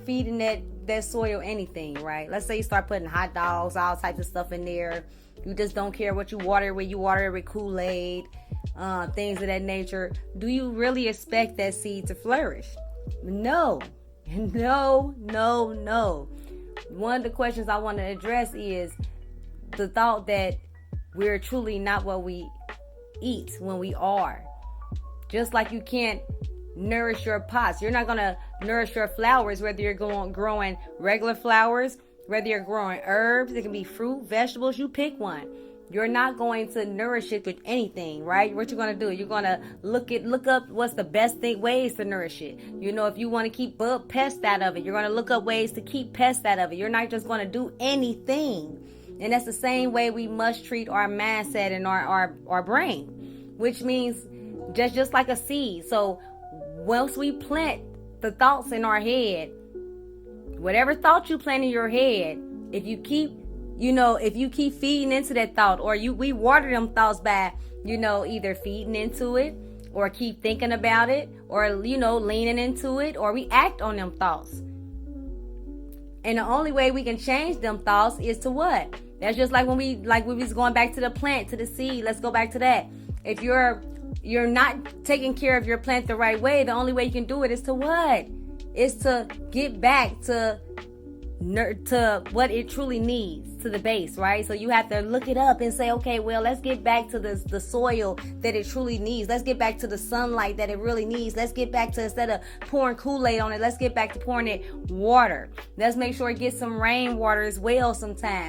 feeding that soil anything, right? Let's say you start putting hot dogs, all types of stuff in there. You just don't care what you water with. You water it with Kool-Aid, things of that nature. Do you really expect that seed to flourish? No. No, no, no. One of the questions I want to address is the thought that we're truly not what we eat when we are. Just like you can't nourish your pots. You're not going to nourish your flowers, whether you're growing regular flowers, whether you're growing herbs. It can be fruit, vegetables. You pick one. You're not going to nourish it with anything, right? What you're going to do, you're going to look up what's the best ways to nourish it. You know, if you want to keep pests out of it, you're going to look up ways to keep pests out of it. You're not just going to do anything. And that's the same way we must treat our mindset and our brain, which means just like a seed. So once we plant the thoughts in our head, whatever thought you plant in your head, if you keep feeding into that thought, or we water them thoughts by, either feeding into it or keep thinking about it, or, leaning into it, or we act on them thoughts. And the only way we can change them thoughts is to what? That's just like when we was going back to the plant, to the seed. Let's go back to that. If you're not taking care of your plant the right way, the only way you can do it is to what? Is to get back to what it truly needs, to the base, right? So you have to look it up and say, okay, well, let's get back to the soil that it truly needs. Let's get back to the sunlight that it really needs. Let's get back to, instead of pouring Kool-Aid on it, let's get back to pouring it water. Let's make sure it gets some rainwater as well sometimes.